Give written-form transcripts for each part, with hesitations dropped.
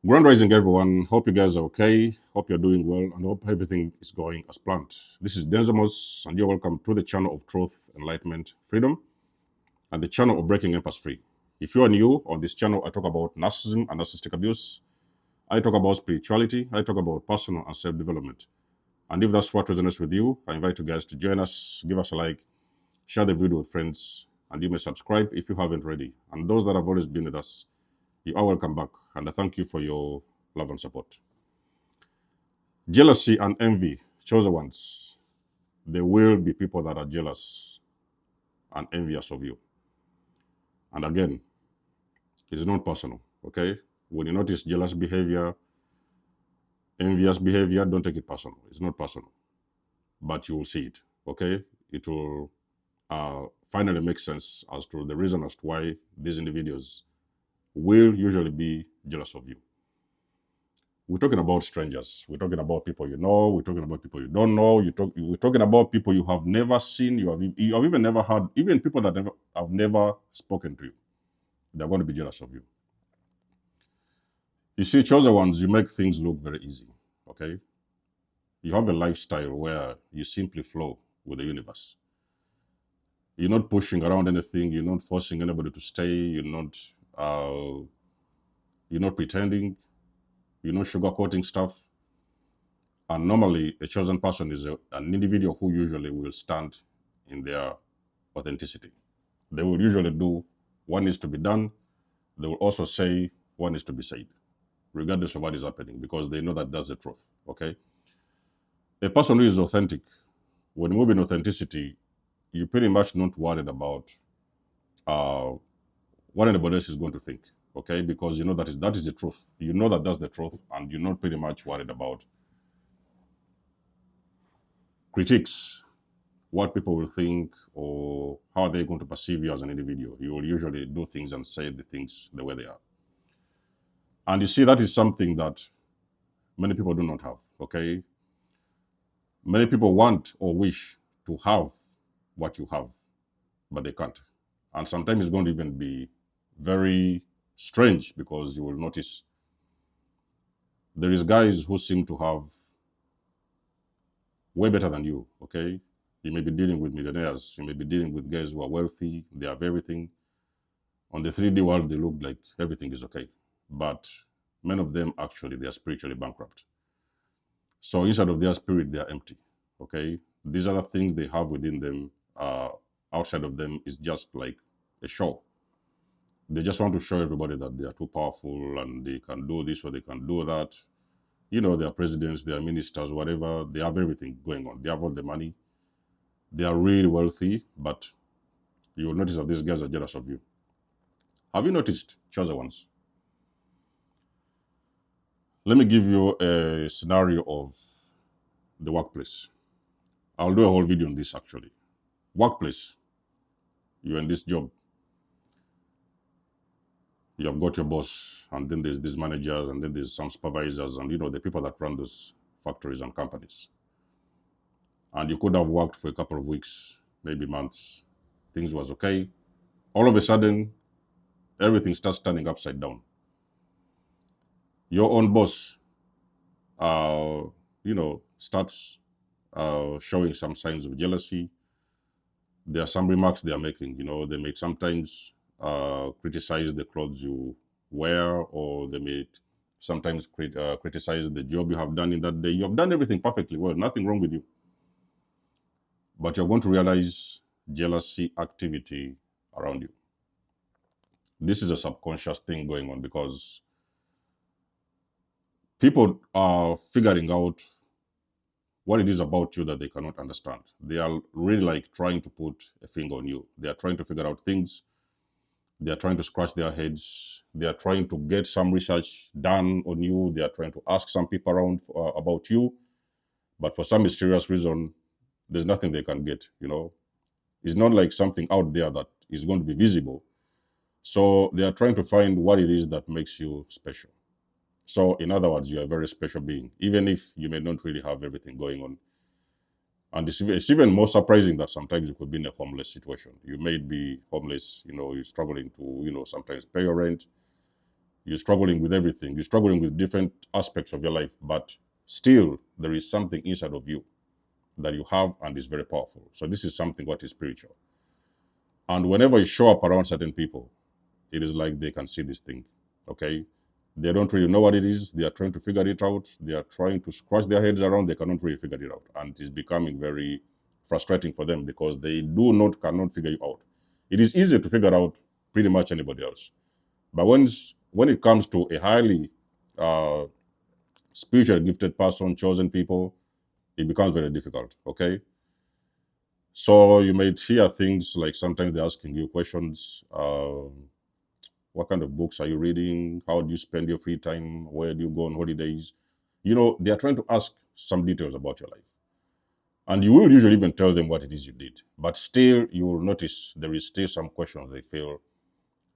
Grand rising, everyone. Hope you guys are okay. Hope you're doing well, and hope everything is going as planned. This is Denzamos, and you're welcome to the channel of Truth, Enlightenment, Freedom, and the channel of Breaking Empires Free. If you are new on this channel, I talk about narcissism and narcissistic abuse. I talk about spirituality. I talk about personal and self-development. And if that's what resonates with you, I invite you guys to join us, give us a like, share the video with friends, and you may subscribe if you haven't already. And those that have always been with us, you are welcome back, and I thank you for your love and support. Jealousy and envy, chosen ones. There will be people that are jealous and envious of you. And again, it is not personal, okay? When you notice jealous behavior, envious behavior, don't take it personal. It's not personal, but you will see it, okay? It will finally make sense as to the reason as to why these individuals will usually be jealous of you. We're talking about strangers. We're talking about people you know. We're talking about people you don't know. We're talking about people you have never seen. You have even never had. Even people that have never spoken to you. They're going to be jealous of you. You see, chosen ones, you make things look very easy. Okay, you have a lifestyle where you simply flow with the universe. You're not pushing around anything. You're not forcing anybody to stay. Uh, you're not pretending. You're not sugarcoating stuff. And normally, a chosen person is an individual who usually will stand in their authenticity. They will usually do what needs to be done. They will also say what needs to be said, regardless of what is happening, because they know that that's the truth. Okay? A person who is authentic, when you move in authenticity, you're pretty much not worried about uh, what anybody else is going to think. Okay? Because you know that is the truth. You know that that's the truth, and you're not pretty much worried about critiques, what people will think, or how they're going to perceive you as an individual. You will usually do things and say the things the way they are. And you see, that is something that many people do not have. Okay? Many people want or wish to have what you have, but they can't. And sometimes it's going to even be very strange because you will notice there is guys who seem to have way better than you. Okay? You may be dealing with millionaires. You may be dealing with guys who are wealthy. They have everything. On the 3D world, they look like everything is okay. But many of them actually, they are spiritually bankrupt. So inside of their spirit, they are empty. Okay? These are the things they have within them. Outside of them is just like a show. They just want to show everybody that they are too powerful and they can do this or they can do that. You know, they are presidents, they are ministers, whatever. They have everything going on. They have all the money. They are really wealthy, but you will notice that these guys are jealous of you. Have you noticed, chosen ones? Let me give you a scenario of the workplace. I'll do a whole video on this actually. Workplace, you're in this job, you have got your boss, and then there's these managers, and then there's some supervisors, and you know, the people that run those factories and companies. And you could have worked for a couple of weeks, maybe months. Things was okay. All of a sudden, everything starts turning upside down. Your own boss, uh, starts showing some signs of jealousy. There are some remarks they are making. You know, they may sometimes criticize the clothes you wear, or they may sometimes criticize the job you have done in that day. You have done everything perfectly well, nothing wrong with you. But you're going to realize jealousy activity around you. This is a subconscious thing going on because people are figuring out what it is about you that they cannot understand. They are really like trying to put a finger on you. They are trying to figure out things. They are trying to scratch their heads. They are trying to get some research done on you. They are trying to ask some people around about you. But for some mysterious reason, there's nothing they can get, you know. It's not like something out there that is going to be visible. So they are trying to find what it is that makes you special. So in other words, you're a very special being, even if you may not really have everything going on. And it's even more surprising that sometimes you could be in a homeless situation. You may be homeless, you know, you're struggling to, you know, sometimes pay your rent. You're struggling with everything. You're struggling with different aspects of your life, but still there is something inside of you that you have and is very powerful. So this is something what is spiritual. And whenever you show up around certain people, it is like they can see this thing. Okay. They don't really know what it is. They are trying to figure it out. They are trying to scratch their heads around. They cannot really figure it out. And it is becoming very frustrating for them because they cannot figure you out. It is easier to figure out pretty much anybody else. But when it comes to a highly uh, spiritually gifted person, chosen people, it becomes very difficult. Okay. So you might hear things like sometimes they're asking you questions. What kind of books are you reading? How do you spend your free time? Where do you go on holidays? They are trying to ask some details about your life. And you will usually even tell them what it is you did. But still, you will notice there is still some questions they feel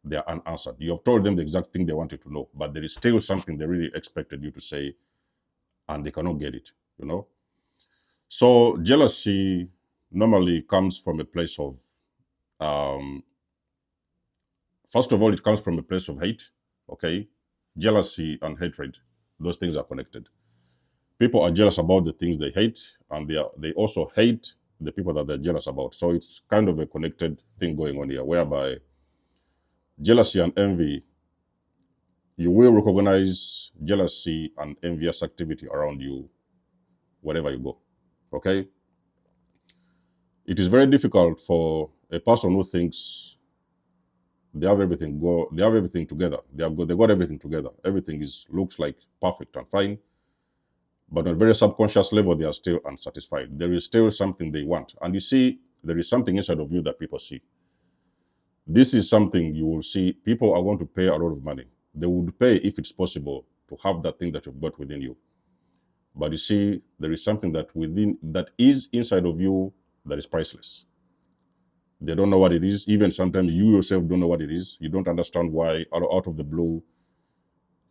they are unanswered. You have told them the exact thing they wanted to know, but there is still something they really expected you to say, and they cannot get it. So jealousy normally comes from a place of, first of all, it comes from a place of hate. Okay, jealousy and hatred, those things are connected. People are jealous about the things they hate, and they also hate the people that they're jealous about. So it's kind of a connected thing going on here, whereby jealousy and envy, you will recognize jealousy and envious activity around you wherever you go. Okay, it is very difficult for a person who thinks they have everything together. They got everything together. Everything looks like perfect and fine, but on a very subconscious level, they are still unsatisfied. There is still something they want. And you see, there is something inside of you that people see. This is something you will see. People are going to pay a lot of money. They would pay, if it's possible, to have that thing that you've got within you. But you see, there is something that is inside of you that is priceless. They don't know what it is. Even sometimes you yourself don't know what it is. You don't understand why, out of the blue,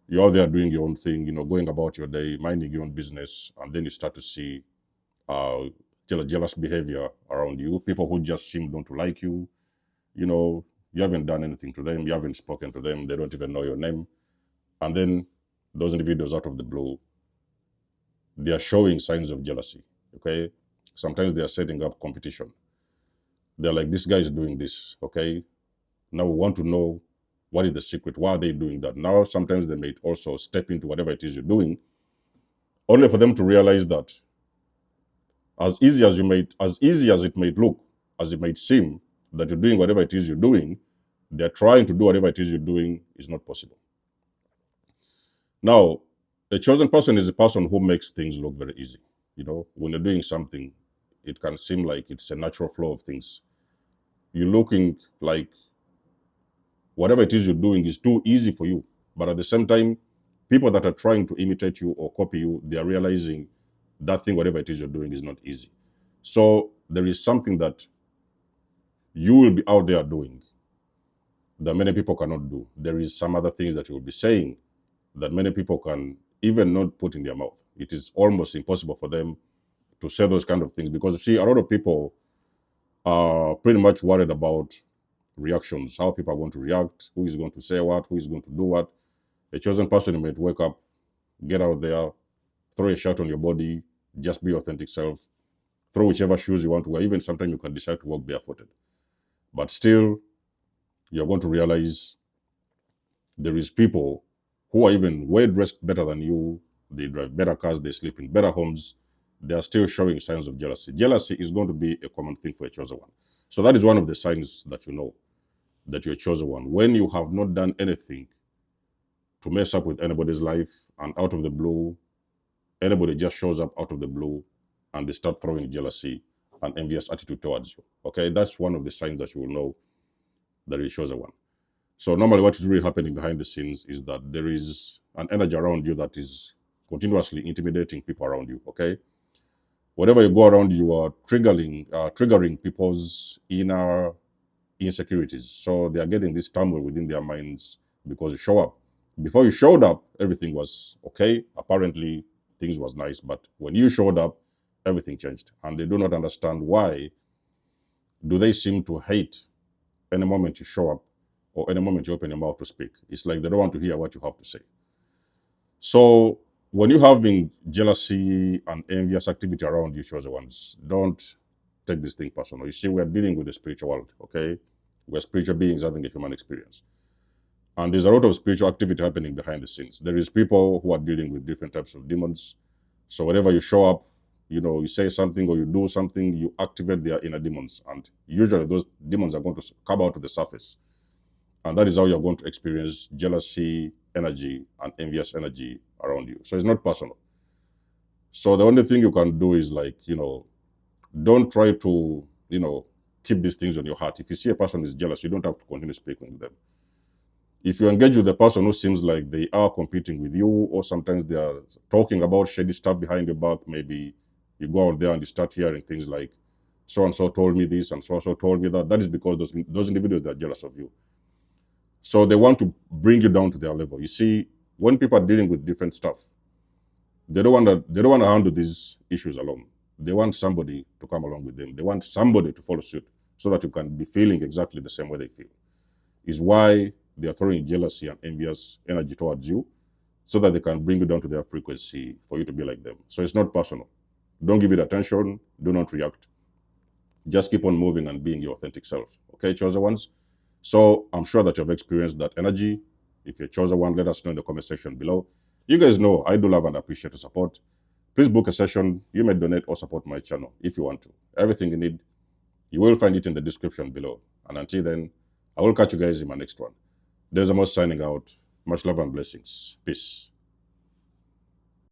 you're there doing your own thing, going about your day, minding your own business, and then you start to see uh, jealous behavior around you. People who just seem not to like you. You haven't done anything to them. You haven't spoken to them. They don't even know your name. And then those individuals, out of the blue, they are showing signs of jealousy. Okay, sometimes they are setting up competition. They're like, this guy is doing this. Okay, now we want to know what is the secret. Why are they doing that? Now sometimes they may also step into whatever it is you're doing, only for them to realize that as easy as it may look, as it might seem, that you're doing whatever it is you're doing, they're trying to do whatever it is you're doing is not possible. Now, a chosen person is a person who makes things look very easy. When you're doing something, it can seem like it's a natural flow of things. You're looking like whatever it is you're doing is too easy for you. But at the same time, people that are trying to imitate you or copy you, they are realizing that thing, whatever it is you're doing, is not easy. So there is something that you will be out there doing that many people cannot do. There is some other things that you will be saying that many people can even not put in their mouth. It is almost impossible for them to say those kind of things because, you see, a lot of people are pretty much worried about reactions, how people are going to react, who is going to say what, who is going to do what. A chosen person might wake up, get out there, throw a shirt on your body, just be your authentic self, throw whichever shoes you want to wear. Even sometimes you can decide to walk barefooted. But still, you're going to realize there is people who are even way dressed better than you. They drive better cars, they sleep in better homes. They are still showing signs of jealousy. Jealousy is going to be a common thing for a chosen one. So that is one of the signs that you know that you're a chosen one. When you have not done anything to mess up with anybody's life, and out of the blue, anybody just shows up out of the blue and they start throwing jealousy and envious attitude towards you. Okay, that's one of the signs that you will know that you're a chosen one. So normally what is really happening behind the scenes is that there is an energy around you that is continuously intimidating people around you. Okay, wherever you go around, you are triggering people's inner insecurities. So they are getting this turmoil within their minds because you show up. Before you showed up, everything was okay. Apparently, things was nice. But when you showed up, everything changed. And they do not understand why do they seem to hate any moment you show up or any moment you open your mouth to speak. It's like they don't want to hear what you have to say. So when you're having jealousy and envious activity around you, chosen ones, don't take this thing personal. You see, we're dealing with the spiritual world, okay? We're spiritual beings having a human experience. And there's a lot of spiritual activity happening behind the scenes. There is people who are dealing with different types of demons. So whenever you show up, you say something or you do something, you activate their inner demons. And usually those demons are going to come out to the surface. And that is how you're going to experience jealousy energy and envious energy around you. So it's not personal. So the only thing you can do is like, don't try to, keep these things on your heart. If you see a person is jealous, you don't have to continue speaking with them. If you engage with the person who seems like they are competing with you, or sometimes they are talking about shady stuff behind your back, maybe you go out there and you start hearing things like, so and so told me this and so and so told me that. That is because those individuals, they're jealous of you. So they want to bring you down to their level. You see, when people are dealing with different stuff, they don't want to handle these issues alone. They want somebody to come along with them. They want somebody to follow suit so that you can be feeling exactly the same way they feel. Is why they are throwing jealousy and envious energy towards you so that they can bring you down to their frequency for you to be like them. So it's not personal. Don't give it attention. Do not react. Just keep on moving and being your authentic self. Okay, chosen ones? So I'm sure that you've experienced that energy. If you're chosen one, let us know in the comment section below. You guys know I do love and appreciate the support. Please book a session. You may donate or support my channel if you want to. Everything you need, you will find it in the description below. And until then, I will catch you guys in my next one. There's Amos signing out. Much love and blessings. Peace.